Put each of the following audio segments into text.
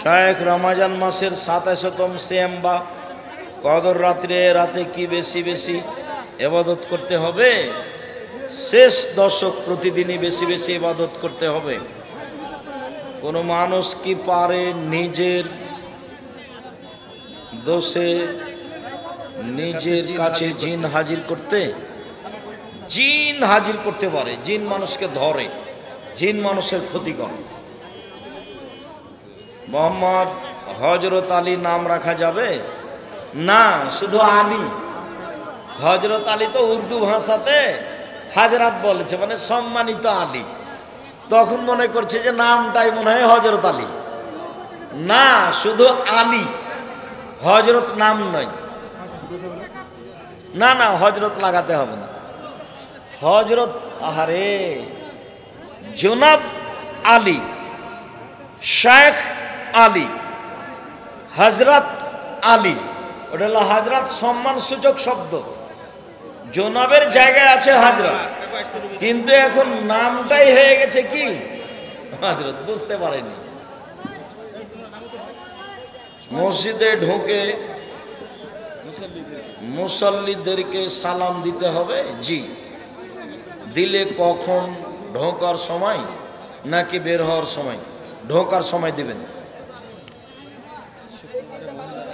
শায়েখ রমজান মাসের ২৭তম সিয়াম বা কদর রাতে কি বেশি বেশি ইবাদত করতে হবে? শেষ দশক প্রতিদিনই বেশি বেশি ইবাদত করতে হবে। কোনো মানুষ কি পারে নিজের দোষে নিজের কাছে জিন হাজির করতে? জিন হাজির করতে পারে, জিন মানুষকে ধরে, জিন মানুষের ক্ষতি করে। মোহাম্মদ হযরত আলী নাম রাখা যাবে না, শুধু আলী। হযরত আলী তো উর্দু ভাষাতে হাজরাত বলেছে, মানে সম্মানিত আলী। তখন মনে করছে যে নামটাই মনে হয় হযরত আলী। না, শুধু আলী, হযরত নাম নয়। না না, হযরত লাগাতে হবে না। হযরত, আহারে, জনাব আলী, শেখ আলী, হযরত আলী, ওটা হলো হযরত সম্মান সূচক শব্দ। জনাবের জায়গায় আছে হযরত, কিন্তু এখন নামটাই হয়ে গেছে কি হযরত, বুঝতে পারেনি। মসজিদে ঢোকে মুসল্লিদেরকে সালাম দিতে হবে? জি। দিলে কখন? ঢোকার সময় নাকি বের হওয়ার সময়? ঢোকার সময় দিবেন।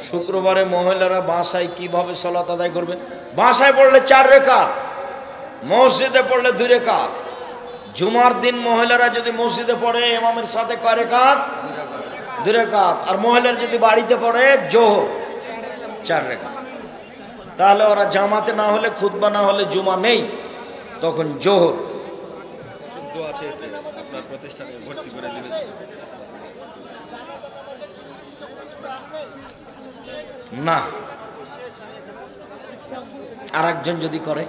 শুক্রবারে মহিলারা বাসায় কিভাবে সালাত আদায় করবে? বাসায় পড়লে 4 রাকাত, মসজিদে পড়লে 2 রাকাত। জুমার দিন মহিলারা যদি মসজিদে পড়ে ইমামের সাথে কয় রাকাত? 2 রাকাত। আর মহিলারা যদি বাড়িতে পড়ে জোহর 4 রাকাত। তাহলে ওরা জামাতে না হলে, খুতবা না হলে জুমা নেই, তখন জোহর। না, আর একজন যদি করে,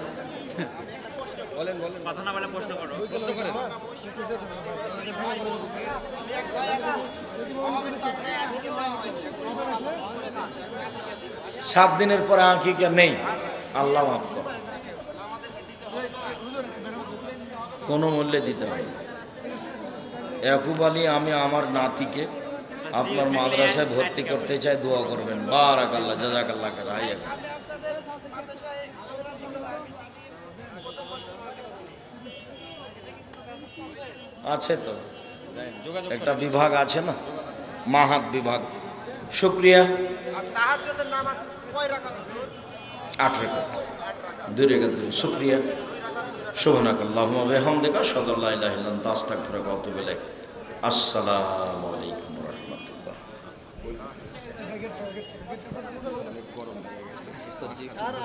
7 দিনের পরে আকিকা নেই, আল্লাহ মাফ করে, কোনো মূল্যে দিতে হবে। ইয়াকুব আলী, আমি আমার নাতিকে আপনার মাদ্রাসায় ভর্তি করতে চাই, দোয়া করবেন। বারাকাল্লাহ, জাযাকাল্লাহ খাইর। আছে তো, একটা বিভাগ আছে না, মাহাত বিভাগ। শুকরিয়া। 8 রাকাত, 2 রাকাত। শুকরিয়া। সুবহানাকাল্লাহুম্মা ওয়া বিহামদিকা আশহাদু আল্লা ইলাহা ইল্লা আনতা আস্তাগফিরুকা ওয়া আতুবু ইলাইক। আসসালামু আলাইকুম ওয়া রাহমাতুল্লাহ।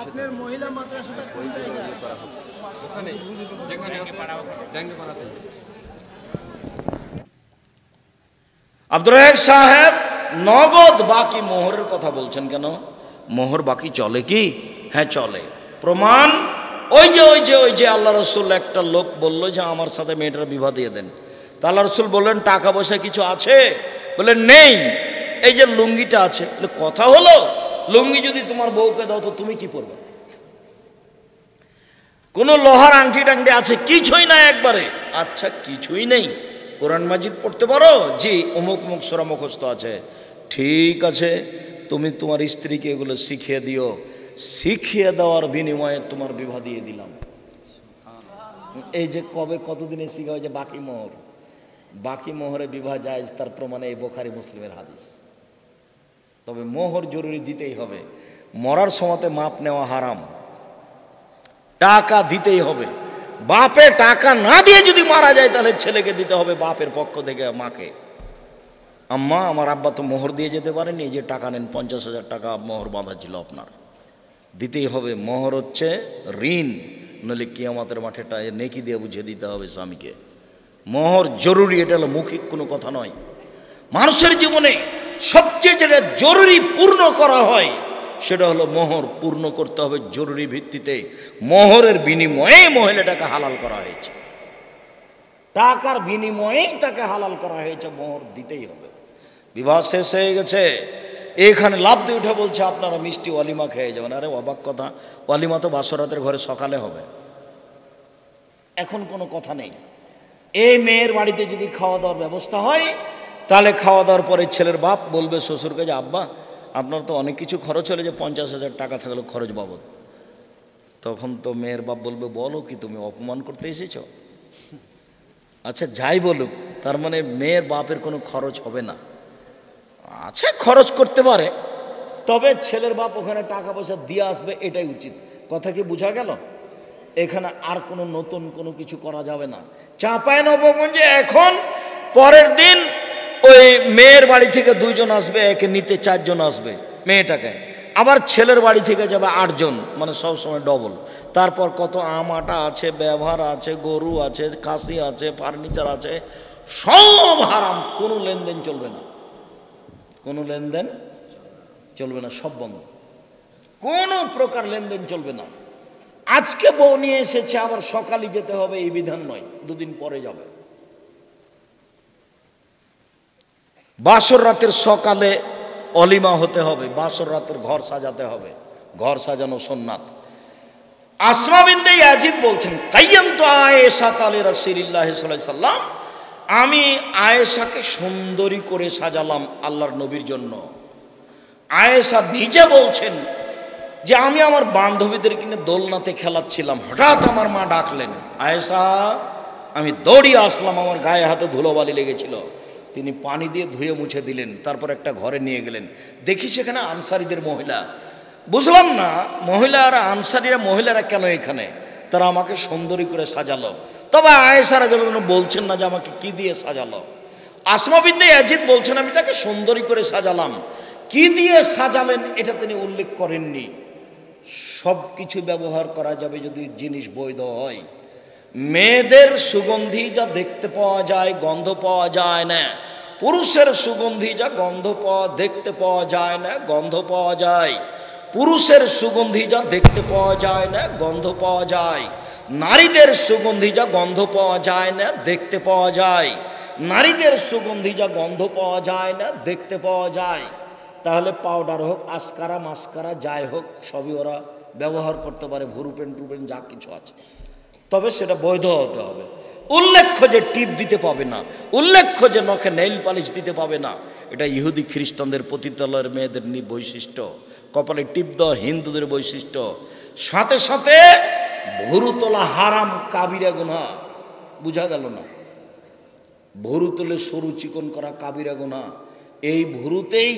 আপনার মহিলা মাদ্রাসাটা কোন জায়গায়? ওখানে যেখানে আছে ডাঙ্গে বানাতে। আব্দুর রাজ্জাক সাহেব নগদ বাকি মোহরের কথা বলছেন কেন? মোহর বাকি চলে কি? হ্যাঁ চলে। প্রমাণ ওই যে আল্লাহ রসুল, একটা লোক বললো যে আমার সাথে মেয়েটার বিবাহ দিয়ে দেন। তা আল্লাহ রসুল বললেন টাকা পয়সা কিছু আছে? বললেন নেই, এই যে লুঙ্গিটা আছে। কথা হলো, লুঙ্গি যদি তোমার বউকে দাও তো তুমি কি পরবে? কোন লোহার আংটি টাংটি আছে? কিছুই নাই একবারে। আচ্ছা, কিছুই নেই, কোরআন মাজিদ পড়তে পারো? জি। অমুক মুখ সূরা মুখস্থ আছে। ঠিক আছে, তুমি তোমার স্ত্রীকে এগুলো শিখিয়ে দিও। শিখিয়ে দেওয়ার বিনিময়ে তোমার বিবাহ দিয়ে দিলাম। এই যে কবে কতদিনে শিখা হয়েছে বাকি মোহর। বাকি মোহরে বিবাহ জায়েজ, তার প্রমাণে এই বুখারী মুসলিমের হাদিস। তবে মোহর জরুরি দিতেই হবে। মরার সময়তে মাপ নেওয়া হারাম, টাকা দিতেই হবে। বাপে টাকা না দিয়ে যদি মারা যায় তাহলে ছেলেকে দিতে হবে বাপের পক্ষ থেকে মাকে। আম্মা, আমার আব্বা তো মোহর দিয়ে যেতে পারেনি, যে টাকা নেন, 50,000 টাকা মোহর বাঁধা ছিল আপনার, দিতেই হবে। মোহর হচ্ছে ঋণ, নইলে কিয়ামতের মাঠে নেকি দিয়ে বুঝিয়ে দিতে হবে স্বামীকে। মোহর জরুরি, এটা হলো মৌখিক কোনো কথা নয়। মানুষের জীবনে সবচেয়ে যেটা জরুরি পূর্ণ করা হয় সেটা হলো মোহর পূর্ণ করতে হবে জরুরি ভিত্তিতে। মোহরের বিনিময়ে মহিলাটাকে হালাল করা হয়েছে, টাকার বিনিময়েই তাকে হালাল করা হয়েছে, মোহর দিতেই হবে। বিবাহ শেষ হয়ে গেছে, এখানে লাফ দিয়ে উঠে বলছে আপনারা মিষ্টি ওয়ালিমা খেয়ে যাবেন। আরে অবাক কথা, ওয়ালিমা তো বাসরাতের ঘরে সকালে হবে, এখন কোনো কথা নেই। এই মেয়ের বাড়িতে যদি খাওয়া দাওয়ার ব্যবস্থা হয় তাহলে খাওয়া দাওয়ার পরে ছেলের বাপ বলবে শ্বশুরকে যে আব্বা আপনার তো অনেক কিছু খরচ হলে যে 50,000 টাকা থাকলো খরচ বাবদ। তখন তো মেয়ের বাপ বলবে বলো কি তুমি অপমান করতে এসেছ? আচ্ছা যাই বলুক, তার মানে মেয়ের বাপের কোনো খরচ হবে না। আচ্ছা খরচ করতে পারে, তবে ছেলের বাপ ওখানে টাকা পয়সা দিয়ে আসবে, এটাই উচিত। কথা কি বোঝা গেল? এখানে আর কোনো নতুন কোনো কিছু করা যাবে না। চাঁপাইনবাবগঞ্জে এখন পরের দিন ওই মেয়ের বাড়ি থেকে 2 জন আসবে, একে নিতে 4 জন আসবে মেয়েটাকে, আবার ছেলের বাড়ি থেকে যাবে 8 জন, মানে সব সময় ডবল। তারপর কত আম আটা আছে, ব্যবহার আছে, গরু আছে, খাসি আছে, ফার্নিচার আছে, সব হারাম। কোনো লেনদেন চলবে না, কোনো লেনদেন চলবে না, সব বন্ধ, কোনো প্রকার লেনদেন চলবে না। আজকে বউ নিয়ে এসেছে, আবার সকালে যেতে হবে এই বিধান নয়, 2 দিন পরে যাবে। বাসর রাতের সকালে অলিমা হতে হবে, বাসর রাতের ঘর সাজাতে হবে, ঘর সাজানো সুন্নাত। আসমা বিনতে ইয়াজিদ বলছেন কাইয়ামতু আয়েশা তালি রাসূলুল্লাহ সাল্লাল্লাহু আলাইহি সাল্লাম, আমি আয়েশাকে সুন্দরী করে সাজালাম আল্লাহর নবীর জন্য। আয়েশা নিজে বলছেন যে আমি আমার বান্ধবীদের কিনে দোলনাতে খেলাচ্ছিলাম, হঠাৎ আমার মা ডাকলেন, আয়েশা। আমি দৌড়িয়ে আসলাম, আমার গায়ে হাতে ধুলোবালি লেগেছিল, তিনি পানি দিয়ে ধুয়ে মুছে দিলেন, তারপর একটা ঘরে নিয়ে গেলেন। দেখি সেখানে আনসারীদের মহিলা। বুঝলাম না মহিলারা, আনসারীরা মহিলারা কেন এখানে, তারা আমাকে সুন্দরী করে সাজালো। তবে আয়েশা রাদিয়াল্লাহু আনহা বলছেন না যে আমাকে কি দিয়ে সাজালো। আসমা বিনতে ইয়াজিদ বলছেন আমি তাকে সুন্দরী করে সাজালাম। কি দিয়ে সাজালেন এটা তিনি উল্লেখ করেননি। সব কিছু ব্যবহার করা যাবে যদি জিনিস বৈধ হয়। মেয়েদের সুগন্ধি যা দেখতে পাওয়া যায়, গন্ধ পাওয়া যায় না। পুরুষের সুগন্ধি যা গন্ধ দেখতে পাওয়া যায় না, গন্ধ পাওয়া যায়। পুরুষের সুগন্ধি যা দেখতে পাওয়া যায় না, গন্ধ পাওয়া যায়। নারীদের সুগন্ধি যা গন্ধ পাওয়া যায় না, দেখতে পাওয়া যায়। নারীদের সুগন্ধি যা গন্ধ পাওয়া যায় না, দেখতে পাওয়া যায়। তাহলে পাউডার হোক, আসকারা মাস্কারা যাই হোক, সবই ওরা ব্যবহার করতে পারে, ভুরুপেন টুপেন যা কিছু আছে, তবে সেটা বৈধ হতে হবে। উল্লেখ্য যে টিপ দিতে পাবে না, উল্লেখ্য যে নখে নেইল পালিশ দিতে পাবে না, এটা ইহুদি খ্রিস্টানদের পতিতালয়ের মেয়েদের বৈশিষ্ট্য। কপালে টিপ দেওয়া হিন্দুদের বৈশিষ্ট্য। সাথে সাথে ভুরু তোলা হারাম, কাবিরা গুনাহ। বুঝা গেল না? ভুরু তোলে সরু চিকন করা কাবিরা গুনাহ। এই ভুরুতেই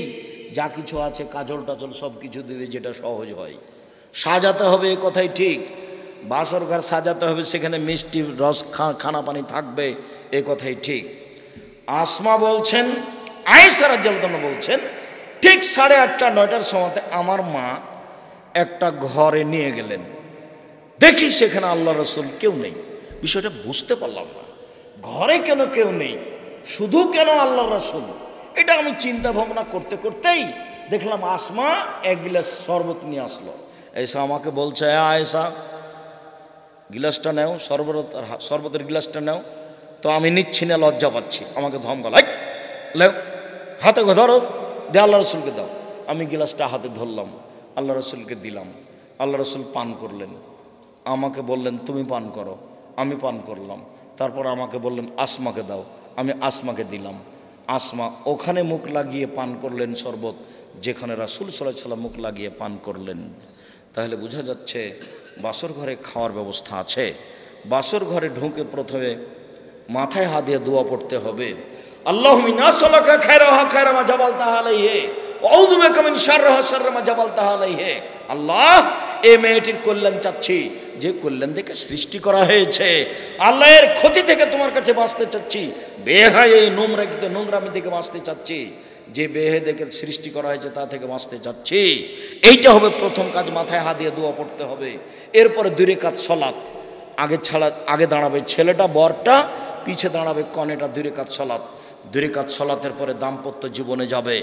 যা কিছু আছে, কাজল টাজল সব কিছু দেবে, যেটা সহজ হয়। সাজাতে হবে, এ কথাই ঠিক। বাসর ঘর সাজাতে হবে, সেখানে মিষ্টি রস খানা পানি থাকবে, এ কথাই ঠিক। আসমা বলছেন, আয়েশা রাদিয়াল্লাহু আনহা বলছেন, ঠিক 8:30 9টার সময়তে আমার মা একটা ঘরে নিয়ে গেলেন। দেখি সেখানে আল্লাহ রসুল কেউ নেই। বিষয়টা বুঝতে পারলাম না, ঘরে কেন কেউ নেই, শুধু কেন আল্লাহ রসুল। এটা আমি চিন্তা ভাবনা করতে করতেই দেখলাম আসমা 1 গ্লাস শরবত নিয়ে আসলো। এসা আমাকে বলছে, আয়েশা গিলাসটা নাও, শরবতের গিলাসটা নাও। তো আমি নিচ্ছি না, লজ্জা পাচ্ছি। আমাকে ধমকাল, লেও হাতে ধরো, দে আল্লাহ রসুলকে দাও। আমি গিলাসটা হাতে ধরলাম, আল্লাহ রসুলকে দিলাম। আল্লাহ রসুল পান করলেন। আমাকে বললেন তুমি পান করো। আমি পান করলাম। তারপর আমাকে বললেন আসমাকে দাও। আমি আসমাকে দিলাম। আসমা ওখানে মুখ লাগিয়ে পান করলেন শরবত, যেখানে রাসূল সাল্লাল্লাহু আলাইহি ওয়াসাল্লাম মুখ লাগিয়ে পান করলেন। তাহলে বোঝা যাচ্ছে বাসর ঘরে খাওয়ার ব্যবস্থা আছে। বাসর ঘরে ঢুকে প্রথমে মাথায় হাত দিয়ে দোয়া পড়তে হবে, আল্লাহুম্মা ইন্না নাসআলুকা খায়রাহা খায়রা মা জাবালতাহা আলাইহি ওয়া আউযু বিকা মিন শাররিহা শাররা মা জাবালতাহা আলাইহি। আল্লাহ, এই মেয়েটির কল্যাণ চাচ্ছি, যে কল্যাণ থেকে সৃষ্টি করা হয়েছে। আল্লাহ, এর ক্ষতি থেকে তোমার কাছে বাঁচতে চাচ্ছি। বেহায় এই নোংরামি থেকে বাঁচতে চাচ্ছি। যে বেহে দেখে সৃষ্টি করা হয়েছে তা থেকে বাঁচতে চাচ্ছি। এইটা হবে প্রথম কাজ, মাথায় হাত দিয়ে দোয়া পড়তে হবে। এরপরে 2 রাকাত সালাত। আগে দাঁড়াবে ছেলেটা, বরটা, পিছে দাঁড়াবে কনেটা। 2 রাকাত সালাত। 2 রাকাত সালাতের পরে দাম্পত্য জীবনে যাবে।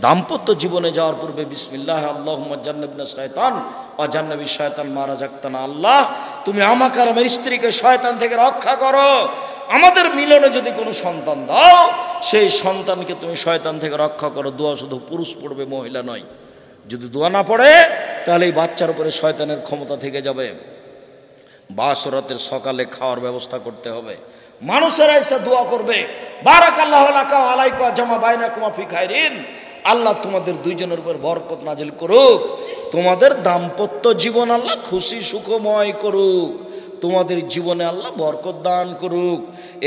দাম্পত্য জীবনে যাওয়ার পূর্বে বিসমিল্লাহ আল্লাহুম্মা জান্নিবনা শায়তান ওয়া জান্নিবিশ শায়তান মা রাযাকতানা। আল্লাহ, তুমি আমাকে আর আমার স্ত্রীকে শয়তান থেকে রক্ষা করো। আমাদের মিলনে যদি কোনো সন্তান দাও, সেই সন্তানকে তুমি শয়তান থেকে রক্ষা করো। দোয়া শুধু পুরুষ পড়বে, মহিলা নয়। যদি দোয়া না পড়ে তাহলে এই বাচ্চার উপরে শয়তানের ক্ষমতা থেকে যাবে। বাসরাতের সকালে খাওয়ার ব্যবস্থা করতে হবে। মানুষেরা এসে দোয়া করবে, বারাকাল্লাহু লাকা ওয়া আলাইকা জামা বাইনাকুমা ফি খাইরিন, আল্লাহ তোমাদের দুইজনের উপর বরকত নাজিল করুক, তোমাদের দাম্পত্য জীবন আল্লাহ খুশি সুখময় করুক, তোমাদের জীবনে আল্লাহ বরকত দান করুক।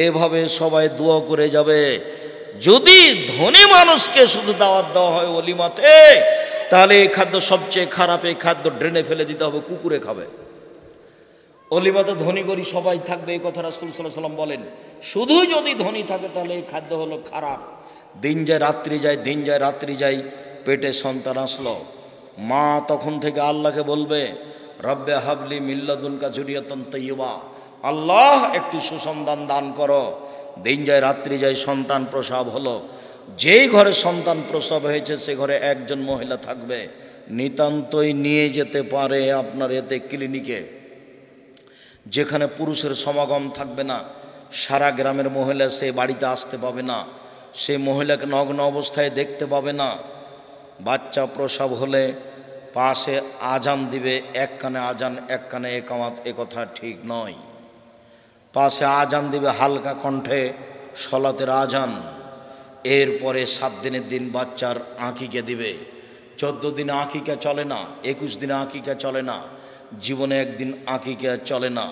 এভাবে সবাই দোয়া করে যাবে। যদি ধনী মানুষকে শুধু দাওয়াত দেওয়া হয় ওলিমাতে, তাহলে এই খাদ্য সবচেয়ে খারাপ, এই খাদ্য ড্রেনে ফেলে দিতে হবে, কুকুরে খাবে। অলিমাতে ধনী গরি সবাই থাকবে, এই কথা রাসূল সাল্লাল্লাহু আলাইহি ওয়াসাল্লাম বলেন। শুধু যদি ধনী থাকে তাহলে এই খাদ্য হলো খারাপ। দিন যায় রাত্রি যায়, দিন যায় রাত্রি যায়, পেটে সন্তান আসলো, মা তখন থেকে আল্লাহকে বলবে, রব্বে হাবলি মিল্লাদুনকা যুরিয়াতান তাইয়্যিবা, আল্লাহ একটু সুসন্তান দান করো। দিন যায় রাত্রি যায়, সন্তান প্রসব হলো। যেই ঘরে সন্তান প্রসব হয়েছে সে ঘরে একজন মহিলা থাকবে, নিতান্তই নিয়ে যেতে পারে আপনার এতে ক্লিনিকে, যেখানে পুরুষের সমাগম থাকবে না, সারা গ্রামের মহিলা সে বাড়িতে আসতে পাবে না, সে মহিলাকে নগ্ন অবস্থায় দেখতে পাবে না। বাচ্চা প্রসব হলে পাশে আজান দিবে, এক কানে আজান এক কানে একামাত, এ কথা ঠিক নয়। পাশে আজান দিবে হালকা কণ্ঠে, সলাতের আজান। এরপরে 7 দিনের দিন বাচ্চার আঁকিকে দিবে। 14 দিনে আঁকিকা চলে না, 21 দিনে আঁকিকা চলে না, জীবনে একদিন আঁকিকা চলে না।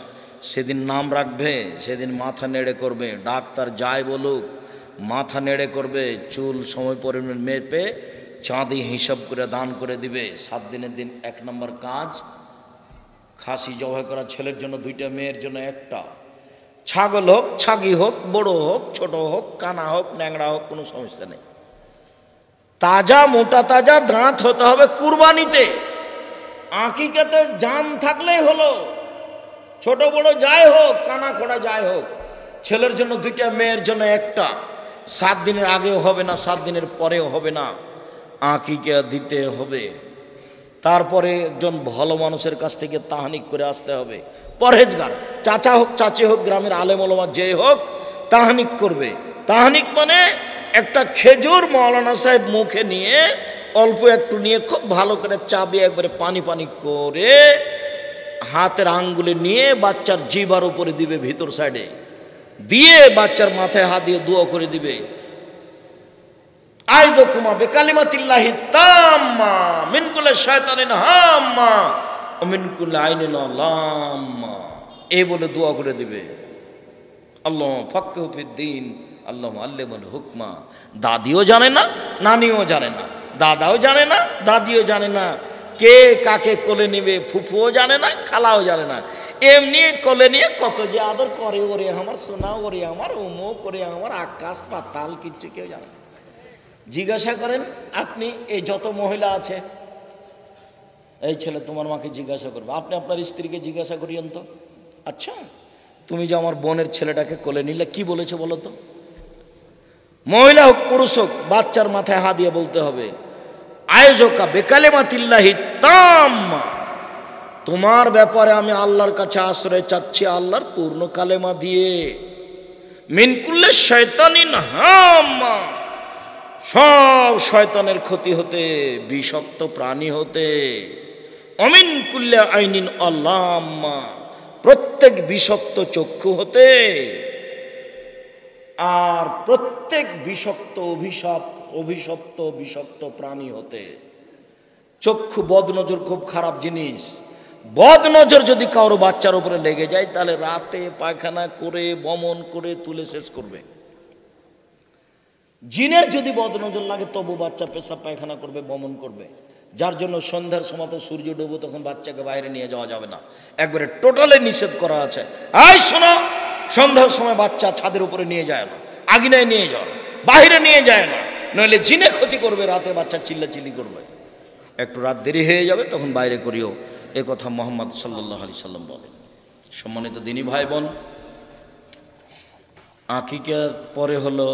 সেদিন নাম রাখবে, সেদিন মাথা নেড়ে করবে, ডাক্তার যাই বলুক মাথা নেড়ে করবে, চুল সময় পরিমাণ মেপে চাঁদি হিসাব করে দান করে দিবে। 7 দিনের দিন 1 নম্বর কাজ, খাসি জবাই করা, ছেলের জন্য 2টা, মেয়ের জন্য 1টা। ছাগল হোক, ছাগি হোক, বড় হোক, ছোট হোক, কানা হোক, ন্যাংরা হোক, কোনো সমস্যা নেই। তাজা মোটা তাজা দাঁত হতে হবে কুরবানিতে। আকিকাতে জান থাকলেই হলো, ছোট বড় যাই হোক, কানা খোড়া যাই হোক। ছেলের জন্য 2টা, মেয়ের জন্য 1টা। 7 দিনের আগেও হবে না, 7 দিনের পরেও হবে না, আকিকা দিতে হবে। তারপরে একজন ভালো মানুষের কাছ থেকে তাহানিক করে আসতে হবে, পরহেজগার, চাচা হোক চাচি হোক, গ্রামের আলেম ওলামা যে হোক, তাহানিক করবে। তাহানিক মানে একটা খেজুর মাওলানা সাহেব মুখে নিয়ে, অল্প একটু নিয়ে খুব ভালো করে চাবিয়ে একবারে পানি পানি করে হাতের আঙ্গুলে নিয়ে বাচ্চার জিবার উপরে দিবে, ভিতর সাইডে দিয়ে বাচ্চার মাথায় হাত দিয়ে দোয়া করে দিবে, আইযুকুমা বিকালিমাতিল্লাহি তাম্মা মিন কুল্লি শায়তানিন হাম্মা ওয়া মিন কুল্লি আইনিন লাম্মা, এই বলে দোয়া করে দিবে। আল্লাহ ফাক্কিহু ফিদ্দীন, আল্লাহ আল্লিমুল হুকমা। দাদিও জানে না, নানিও জানে না, দাদাও জানে না, দাদিও জানে না, কে কাকে কোলে নিবে ফুফুও জানে না, খালাও জানে না। এমনি কোলে নিয়ে কত যে আদর করে, ওরে আমার সোনা, ওরে আমার অমুক, ওরে আমার আকাশ পাতাল, কিচ্ছু কেউ জানে না। জিজ্ঞাসা করেন আপনি, এই যত মহিলা আছে, এই ছেলে তোমার মাকে জিজ্ঞাসা করবে, আপনি আপনার স্ত্রীকে জিজ্ঞাসা করিয়েন তো, আচ্ছা তুমি যে আমার বোনের ছেলেটাকে কোলে নিলে কি বলেছে বলো তো? মহিলা হোক পুরুষ হোক, বাচ্চার মাথায় হাত দিয়ে বলতে হবে, আইযুকা বিকালিমাতিল্লাহি তাম্মা, তোমার ব্যাপারে আমি আল্লাহর কাছে আশ্রয় চাচ্ছি আল্লাহর পূর্ণ কালেমা দিয়ে, মিন কুল্লি শায়তানিন হাম্মা, সব শয়তানের ক্ষতি হতে, বিষাক্ত প্রাণী হতে, অমিন কুল্লি আইনিন লাম্মা, প্রত্যেক বিষাক্ত চক্ষু হতে, আর প্রত্যেক বিষাক্ত অভিশপ্ত বিষাক্ত প্রাণী হতে। চক্ষু, বদনজর খুব খারাপ জিনিস। বদনজর যদি কারো বাচ্চার উপরে লেগে যায় তাহলে রাতে পায়খানা করে বমন করে তুলে শেষ করবে। জিনের যদি বদনজর লাগে তবু বাচ্চা পেশাব পায়খানা করবে, বমন করবে। যার জন্য সন্ধ্যার সময় তো সূর্য ডুবো, তখন বাচ্চাকে বাইরে নিয়ে যাওয়া যাবে না, একবারে টোটালে নিষেধ করা আছে। এই শোনো, সন্ধ্যার সময় বাচ্চা ছাদের উপরে নিয়ে যায় না, আঙিনায় নিয়ে যাও না, বাইরে নিয়ে যায় না, নইলে জিনে ক্ষতি করবে, রাতে বাচ্চা চিল্লাচিল্লি করবে। একটু রাত দেরি হয়ে যাবে তখন বাইরে করিও, এ কথা মুহাম্মদ সাল্লাল্লাহু আলাইহি সাল্লাম বলেন। সম্মানিত দিনী ভাই বোন, আকিকার পরে হলো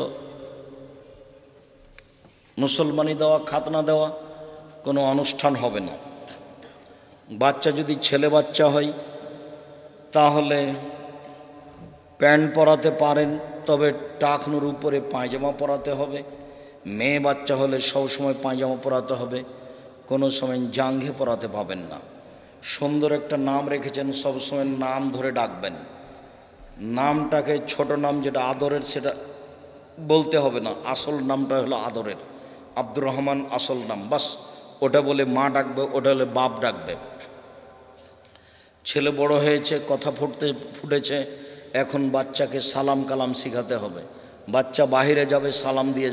মুসলমানি দেওয়া, খাতনা দেওয়া, কোনো অনুষ্ঠান হবে না। বাচ্চা যদি ছেলে বাচ্চা হয় তাহলে প্যান্ট পরাতে পারেন, তবে টাকনুর উপরে পায়জামা পরাতে হবে। মেয়ে বাচ্চা হলে সবসময় পায়জামা পরাতে হবে, কোনো সময় জাঙ্ঘে পরাতে পাবেন না। সুন্দর একটা নাম রেখেছেন, সবসময় নাম ধরে ডাকবেন। নামটাকে ছোট নাম যেটা আদরের সেটা বলতে হবে না, আসল নামটা হলো আদরের। আব্দুর রহমান আসল নাম, বাস ওটা বলে মা ডাকবে, ওটা হলে বাপ ডাকবে। ছেলে বড় হয়েছে, কথা ফুটেছে, এখন বাচ্চাকে সালাম কালাম শিখাতে হবে। বাচ্চা বাহিরে যাবে, সালাম দিয়ে